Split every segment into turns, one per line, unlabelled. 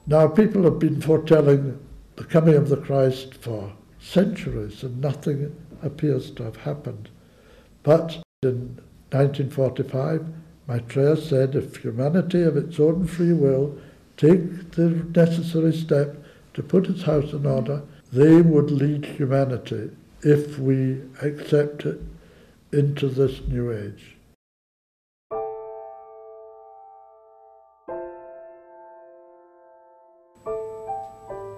Now, people have been foretelling the coming of the Christ for centuries, and nothing appears to have happened. But in 1945, Maitreya said if humanity of its own free will take the necessary step to put its house in order, they would lead humanity, if we accept it, into this new age.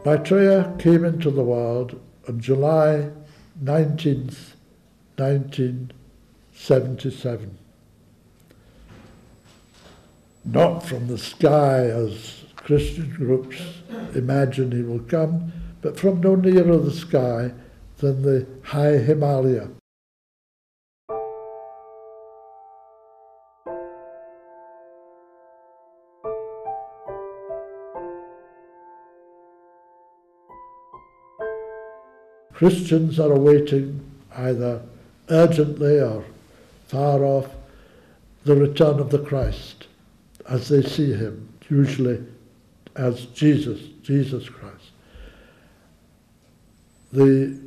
Maitreya came into the world on July 19th, 1977. Not from the sky as Christian groups imagine he will come, but from no nearer the sky than the high Himalaya. Christians are awaiting, either urgently or far off, the return of the Christ, as they see him, usually as Jesus Christ. The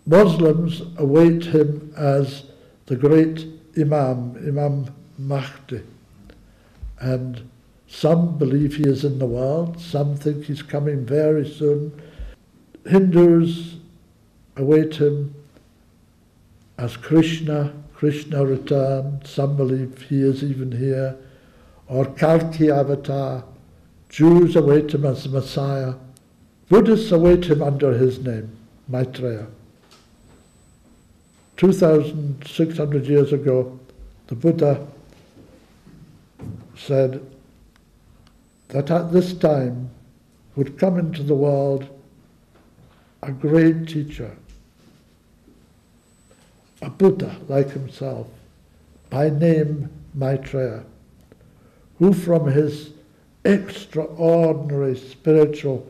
Muslims await him as the great Imam Mahdi, and some believe he is in the world, some think he's coming very soon. Hindus await him as Krishna returned, some believe he is even here, or Kalki Avatar. Jews await him as the Messiah. Buddhists await him under his name, Maitreya. 2,600 years ago, the Buddha said that at this time would come into the world a great teacher, a Buddha like himself, by name Maitreya, who from his extraordinary spiritual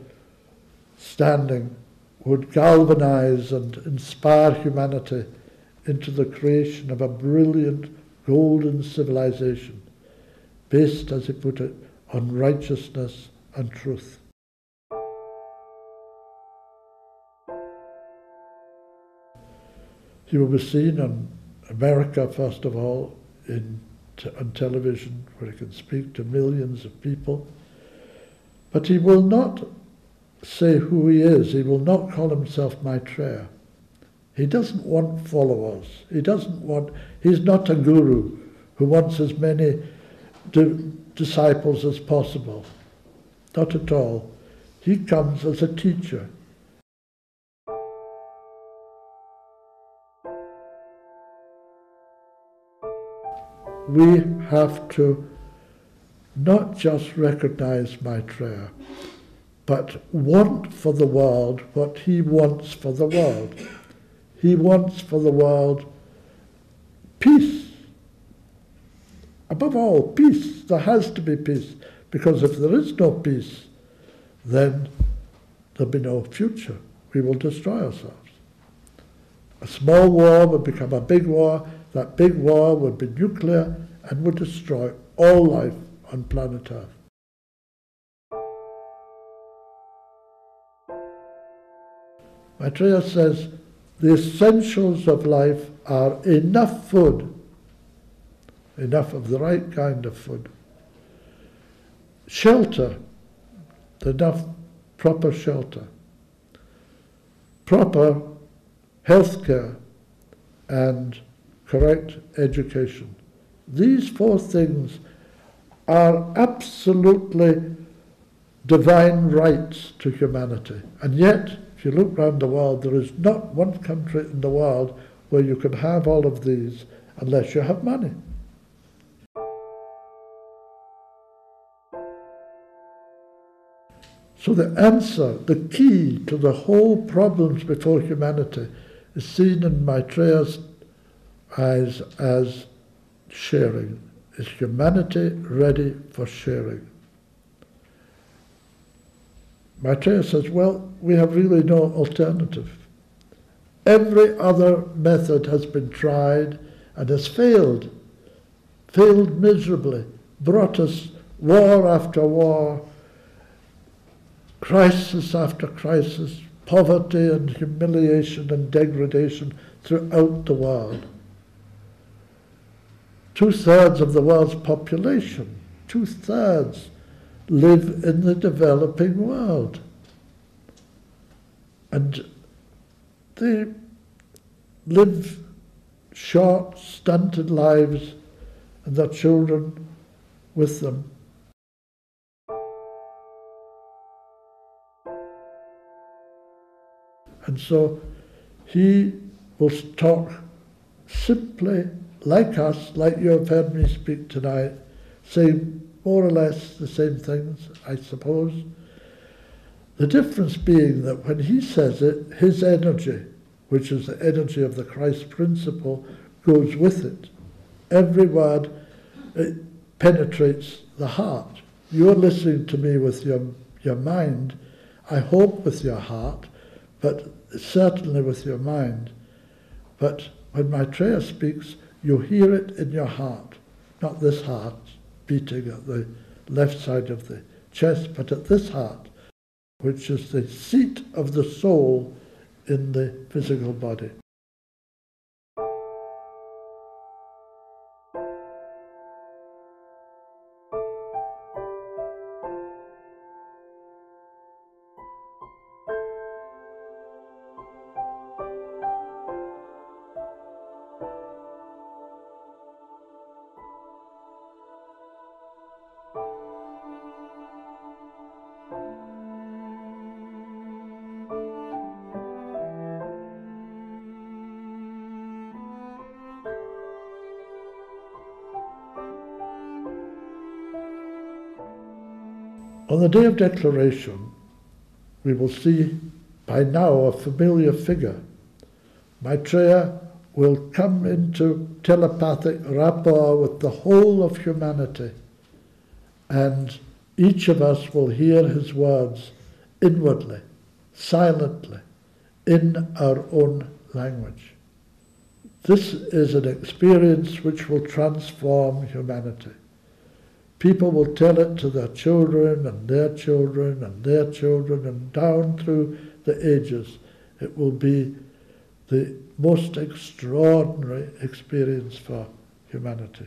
standing would galvanize and inspire humanity into the creation of a brilliant golden civilization, based, as he put it, on righteousness and truth. He will be seen in America, first of all, on television, where he can speak to millions of people. But he will not say who he is. He will not call himself Maitreya. He doesn't want followers. He's not a guru who wants as many disciples as possible. Not at all. He comes as a teacher. We have to not just recognize Maitreya, but want for the world what he wants for the world. He wants for the world peace. Above all, peace. There has to be peace, because if there is no peace, then there'll be no future. We will destroy ourselves. A small war would become a big war. That big war would be nuclear and would destroy all life on planet Earth. Maitreya says the essentials of life are enough food, enough of the right kind of food, shelter, enough proper shelter, proper health care, and correct education. These four things are absolutely divine rights to humanity. And yet, if you look around the world, there is not one country in the world where you can have all of these unless you have money. So the answer, the key to the whole problems before humanity is seen in Maitreya's eyes as sharing. Is humanity ready for sharing? Maitreya says, well, we have really no alternative. Every other method has been tried and has failed miserably, brought us war after war, crisis after crisis, poverty and humiliation and degradation throughout the world. 2/3 of the world's population, 2/3, live in the developing world. And they live short, stunted lives, and their children with them. And so he will talk simply like us, like you have heard me speak tonight, saying more or less the same things, I suppose. The difference being that when he says it, his energy, which is the energy of the Christ principle, goes with it. Every word, it penetrates the heart. You're listening to me with your mind, I hope with your heart, but certainly with your mind. But when Maitreya speaks, you hear it in your heart, not this heart beating at the left side of the chest, but at this heart, which is the seat of the soul in the physical body. On the day of declaration, we will see by now a familiar figure. Maitreya will come into telepathic rapport with the whole of humanity, and each of us will hear his words inwardly, silently, in our own language. This is an experience which will transform humanity. People will tell it to their children and their children and their children, and down through the ages. It will be the most extraordinary experience for humanity.